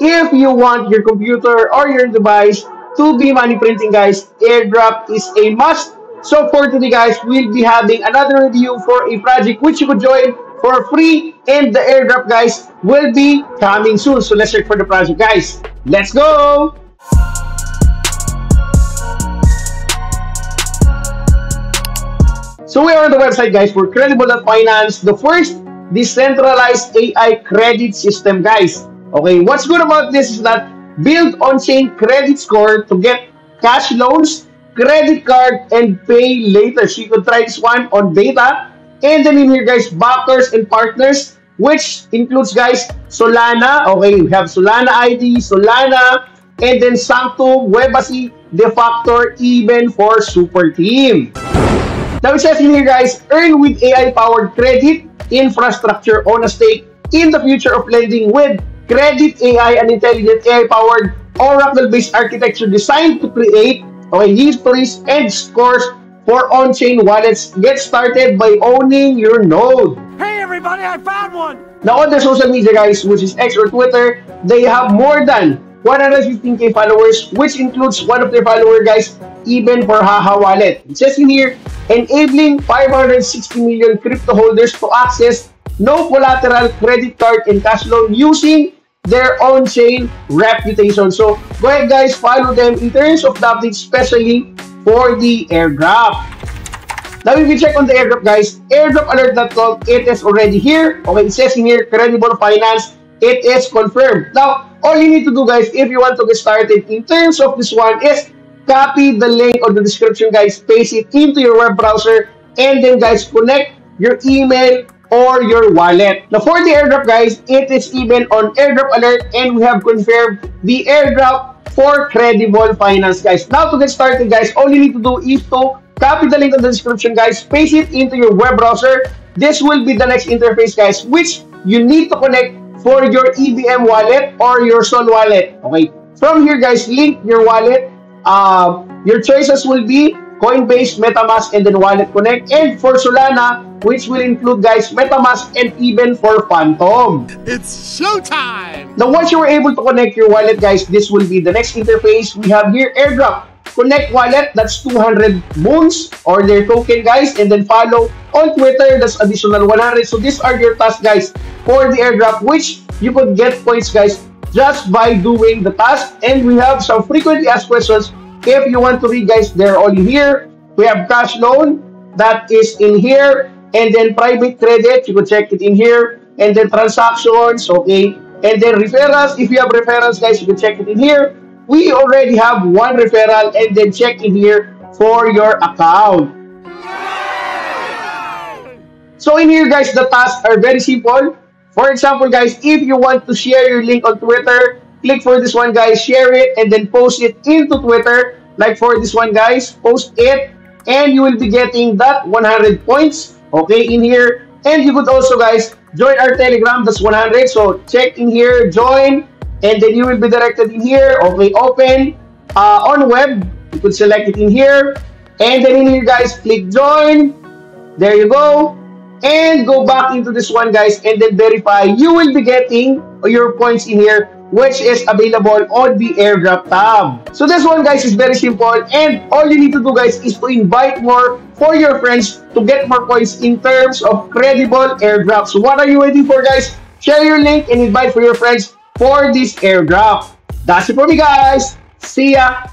if you want your computer or your device to be money printing, guys, airdrop is a must. So for today, guys, we'll be having another review for a project which you could join for free, and the airdrop, guys, will be coming soon. So let's check for the project, guys. Let's go! So we are on the website, guys, for Credible.finance, the first decentralized AI credit system, guys. Okay, what's good about this is that build on-chain credit score to get cash loans, credit card, and pay later. So you could try this one on beta. And then in here, guys, backers and partners, which includes, guys, Solana. Okay, we have Solana ID, Solana, and then Sanctum, Webasy, Defactor, even for Super Team. Now it says in here, guys, earn with AI-powered credit infrastructure on a stake in the future of lending with Credit AI, an intelligent AI-powered Oracle-based architecture designed to create histories and scores for on-chain wallets. Get started by owning your node. Hey everybody, I found one! Now on their social media, guys, which is X or Twitter, they have more than 115k followers, which includes one of their followers, guys, even for Haha Wallet. It says in here, enabling 560 million crypto holders to access no collateral credit card and cash loan using their on-chain reputation. So go ahead, guys, follow them in terms of the updates, especially for the airdrop. Now if you check on the airdrop, guys, airdropalert.com, it is already here. Okay, it says in here, Credible Finance, it is confirmed. Now, all you need to do, guys, if you want to get started in terms of this one is copy the link on the description, guys, paste it into your web browser, and then, guys, connect your email or your wallet. Now for the airdrop, guys, it is even on Airdrop Alert, and we have confirmed the airdrop for Credible Finance, guys. Now to get started, guys, all you need to do is to copy the link in the description, guys, paste it into your web browser. This will be the next interface, guys, which you need to connect for your EVM wallet or your Sol wallet. Okay, from here, guys, link your wallet. Your choices will be Coinbase, MetaMask, and then Wallet Connect. And for Solana, which will include, guys, MetaMask and even for Phantom. It's showtime! Now, once you were able to connect your wallet, guys, this will be the next interface. We have here airdrop. Connect wallet, that's 200 moons or their token, guys, and then follow on Twitter, that's additional 100. So these are your tasks, guys, for the airdrop, which you could get points, guys, just by doing the task. And we have some frequently asked questions. If you want to read, guys, they're all in here. We have cash loan, that is in here, and then private credit, you could check it in here, and then transactions, okay, and then referrals. If you have referrals, guys, you can check it in here. We already have one referral, and then check in here for your account. So in here, guys, the tasks are very simple. For example, guys, if you want to share your link on Twitter, click for this one, guys, share it, and then post it into Twitter. Like for this one, guys, post it, and you will be getting that 100 points, okay, in here. And you could also, guys, join our Telegram, that's 100. So check in here, join, and then you will be directed in here. Okay, open on web, you could select it in here, and then in here, guys, click join. There you go. And go back into this one, guys, and then verify. You will be getting your points in here, which is available on the airdrop tab. So this one, guys, is very simple, and all you need to do, guys, is to invite more for your friends to get more points in terms of Credible airdrop. So what are you waiting for, guys? Share your link and invite for your friends for this airdrop. That's it for me, guys. See ya.